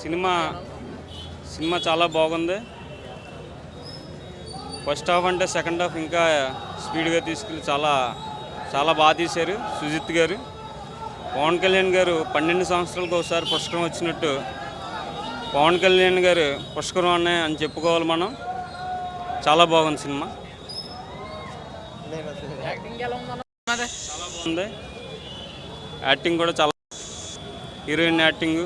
Cinema cinema చాలా బాగుంది. First half అంటే సెకండ్ హాఫ్ ఇంకా స్పీడ్గా తీసుకెళ్ళి చాలా చాలా బాగా తీశారు సుజిత్ గారు. పవన్ కళ్యాణ్ గారు 12 సంవత్సరాలకు ఒకసారి పుష్కరం వచ్చినట్టు పవన్ కళ్యాణ్ గారు పుష్కరం అని చెప్పుకోవాలి మనం. చాలా బాగుంది సినిమా. చాలా బాగుంది. యాక్టింగ్ కూడా చాలా, heroine acting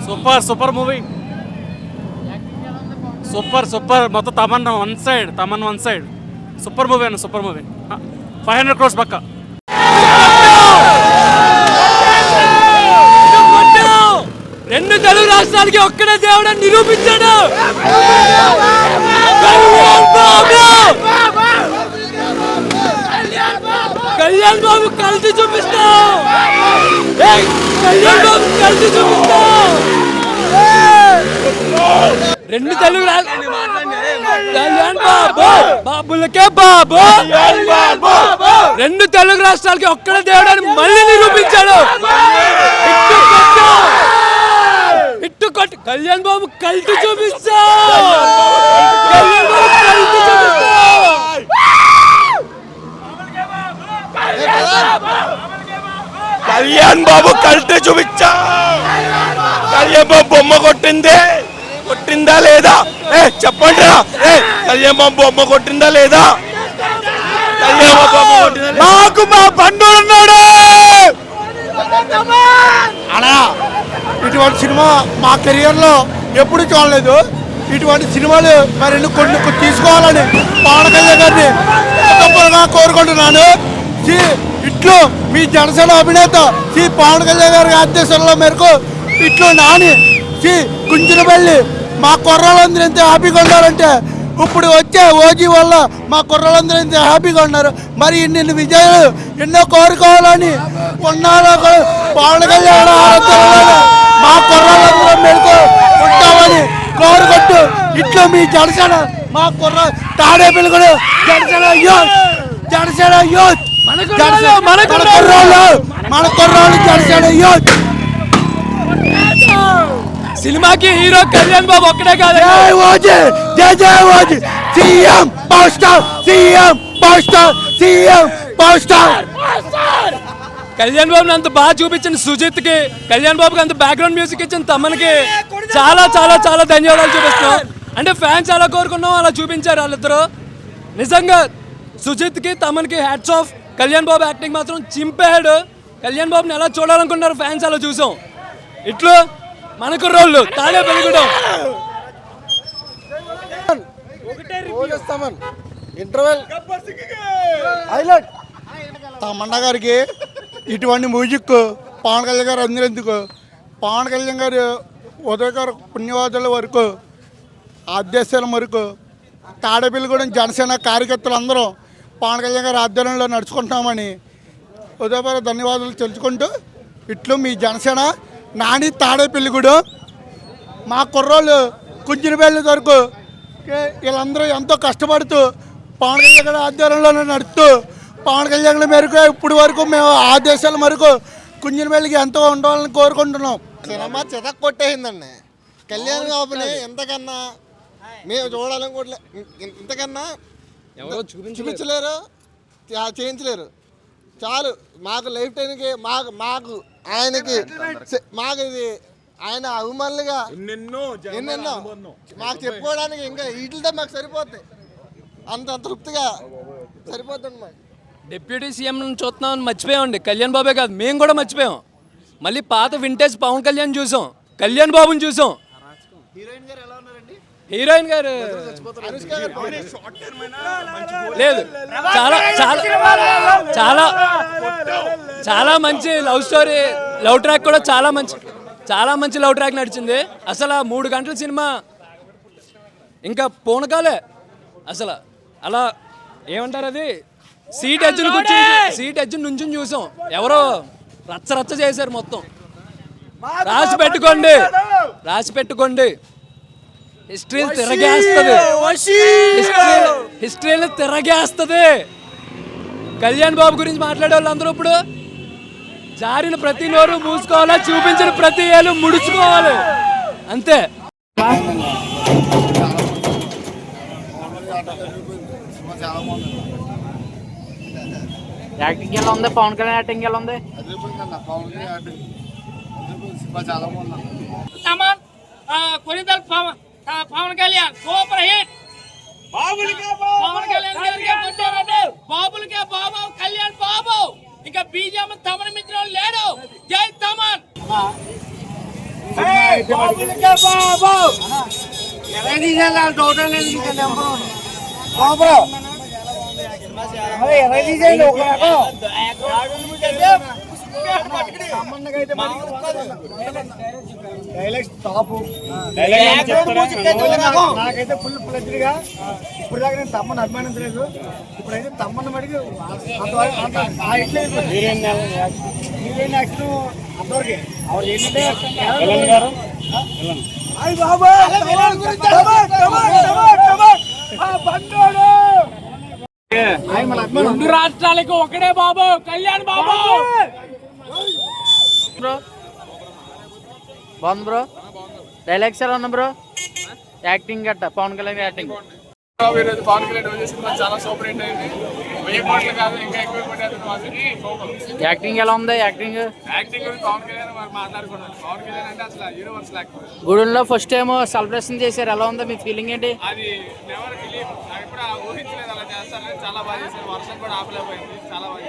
super super movie, super super. మొత్తం Thaman one side super movie అన్న, సూపర్ మూవీ. 500 crores పక్క. రెండు తెలుగు రాష్ట్రాలకి ఒక్కడే దేవుడు నిరూపించాడు. కళ్యాణ్ బాబు కలిసి చూపిస్తాం. కళ్యాణ్ బాబు కలిసి చూపిస్తాం. రెండు తెలుగు కళ్యాణ్ బాబు బాబులకే బాబు రెండు తెలుగు రాష్ట్రాలకి ఒక్కడే దేవుడు అని మళ్ళీ నిరూపించాడు. ఇట్టుకొట్టు కళ్యాణ్ బాబు కలిసి చూపిస్తా. కళ్యాణ్ బాబు కలిసి చూపిస్తా. కళ్యాణ్ బాబు కలిసి చూపించా. కళ్యాణ్ బాబు బొమ్మ కొట్టిందా లేదా చెప్పండి. కళ్యాణ్ బాబు బొమ్మ కొట్టిందా లేదా? కళ్యాణ్ బాబు బొమ్మ కొట్టిందా? మాకు మా బంధువులు ఉన్నాడు అలా. ఇటువంటి సినిమా మా కెరియర్లో ఎప్పుడు చూడలేదు. ఇటువంటి సినిమాలు మరి కొన్ని తీసుకోవాలని పవన్ కళ్యాణ్ గారిని తప్పగా కోరుకుంటున్నాను. ఇట్లు మీ జనసేన అభినేత శ్రీ పవన్ కళ్యాణ్ గారి ఆదేశాల మేరకు ఇట్లు నాని శ్రీ కుంజరపల్లి మా కుర్రాళ్ళందరూ ఎంత హ్యాపీగా ఉన్నారంటే ఇప్పుడు వచ్చే ఓజీ వల్ల మా కుర్రాళ్ళందరూ ఎంత హ్యాపీగా ఉన్నారు. మరి ఇన్ని విజయాలు ఎన్నో కోరుకోవాలని కొన్నాళ్ళు పవన్ కళ్యాణ్ ఆరాధనలో మా కుర్రాళ్ళందరూ మేరకు ఉంటామని కోరుకుంటూ ఇట్లు మీ జనసేన మా తాడేపల్లి కూడా జనసేన యూత్ జనసేన యూత్. సినిమాకి హీరో కళ్యాణ్ బాబు ఒక్కడే కాదు. కళ్యాణ్ బాబుని అంత బాగా చూపించిన సుజిత్ కి, కళ్యాణ్ బాబుకి అంత బ్యాక్గ్రౌండ్ మ్యూజిక్ ఇచ్చిన తమన్కి చాలా చాలా చాలా ధన్యవాదాలు చూపిస్తున్నాం. అంటే ఫ్యాన్స్ అలా కోరుకున్నాం, అలా చూపించారు వాళ్ళిద్దరు. నిజంగా సుజిత్ కి తమన్కి hats off. Kalyan Babu acting మాత్రం చింపాడు. కళ్యాణ్ బాబుని ఎలా చూడాలనుకున్నారు ఫ్యాన్స్, అలా చూసాం. ఇట్లు మనకు రోళ్ళు తాడే పెరుగుతాం. Interval highlight. తమన్నా గారికి ఇటువంటి మ్యూజిక్ పవన్ కళ్యాణ్ గారు అందరెందుకు, పవన్ కళ్యాణ్ గారు ఉదయగారు పుణ్యవాదుల వరకు ఆదేశాల వరకు తాడేపల్లిగూడెం జనసేన కార్యకర్తలు అందరూ పవన్ కళ్యాణ్ గారి ఆధ్వర్యంలో నడుచుకుంటున్నామని ఉదయపర ధన్యవాదాలు తెలుసుకుంటూ ఇట్లు మీ జనసేన నాని తాడేపల్లిగూడెం. మా కుర్రోళ్ళు కుంజినపల్లి వరకు వీళ్ళందరూ ఎంతో కష్టపడుతూ పవన్ కళ్యాణ్ గారి ఆధ్వర్యంలోనే నడుస్తూ పవన్ కళ్యాణ్ మేరకు ఇప్పుడు వరకు మేము ఆదేశాల మేరకు కుంజినపల్లికి ఎంతో ఉండాలని కోరుకుంటున్నాం. సినిమా చితక్ కొట్టేసిందండి. కళ్యాణ్ బాబుని ఎంతకన్నా మేము చూడాలనుకోవట్లే. ఇంతకన్నా చూపించలేరు, చేయించలేరు. చాలు మాకు లైఫ్ టైంకి మాకు ఆయనకి మాకు ఇది ఆయన అభిమానులుగా ఎన్నెన్నో మాకు చెప్పుకోవడానికి ఇంకా వీటితో మాకు సరిపోద్ది. అంత తృప్తిగా సరిపోతుంది మాకు. డిప్యూటీ సీఎం చూస్తున్నామని మర్చిపోయామండి. కళ్యాణ్ బాబే కాదు, మేము కూడా మర్చిపోయాం. మళ్ళీ పాత వింటేజ్ పవన్ కళ్యాణ్ చూసాం, కళ్యాణ్ బాబుని చూసాం. హీరోయిన్ గారు లేదు, చాలా చాలా చాలా చాలా మంచి లవ్ స్టోరీ, లవ్ ట్రాక్ కూడా చాలా మంచి లవ్ ట్రాక్ నడిచింది. అసలు 3 గంటల సినిమా ఇంకా పూనకాలే. అసలు అలా ఏమంటారు, అది సీట్ ఎడ్జ్ నుంచి చూసాం. ఎవరో రచ్చ చేశారు మొత్తం. రాసి పెట్టుకోండి. హిస్టరీని తిరగేస్తుంది. కళ్యాణ్ బాబు గురించి మాట్లాడే వాళ్ళందరూ ఇప్పుడు జారిన ప్రతి నోరు మూసుకోవాలా, చూపించిన ప్రతి ఏళ్ళు ముడుచుకోవాలి, అంతే. యాక్టింగ్ ఎలా ఉంది? పవన్ కళ్యాణ్ యాక్టింగ్ ఎలా ఉంది? Konidela Pawan Kalyan super hit. పవన్ కళ్యాణ్ గారికి కొట్టారంటే బాబులకే బాబు, కళ్యాణ్ బాబు, ఇంకా బీజేపీ తమన్ మిత్రులు లేడు. జై తమన్. నాకైతే ఫుల్ ప్లెజ్గా ఇప్పుడు దాకా నేను తమ్మని అభిమానించలేదు. ఇప్పుడైతే తమ్మని మడికి హీరోయిన్ యాక్షన్ అంతవరకు ఏంటంటే రెండు రాష్ట్రాలకు ఒకడే బాబు, కళ్యాణ్ బాబు. బ్రో బాగుంది బ్రో. డైలాగ్స్ ఎలా ఉంది బ్రో? యాక్టింగ్ గట్ట పవన్ కళ్యాణ్ యాక్టింగ్. ఈరోజు పవన్ కళ్యాణ్ సినిమా చాలా సూపర్ హిట్ అయింది. 1000 కోట్లు కాదు, ఇంకా ఎక్కువ పెట్టేది. యాక్టింగ్ ఎలా ఉంది? యాక్టింగ్ గురించి పవన్ కళ్యాణ్ మాట్లాడుకున్నాను. పవన్ కళ్యాణ్ అంటే అసలు యూనివర్స్ లేకపోతే గుడిలో ఫస్ట్ టైం సెలబ్రేషన్ చేశారు, ఎలా ఉంది? మీ ఫీలింగ్ ఏంటి? అది నెవర్ బిలీవ్. నాకు ఇప్పుడు ఊహించలేదు అలా చేస్తారని. చాలా బాగా చేశారు. వర్షం కూడా ఆపలేకపోయింది. చాలా బాగా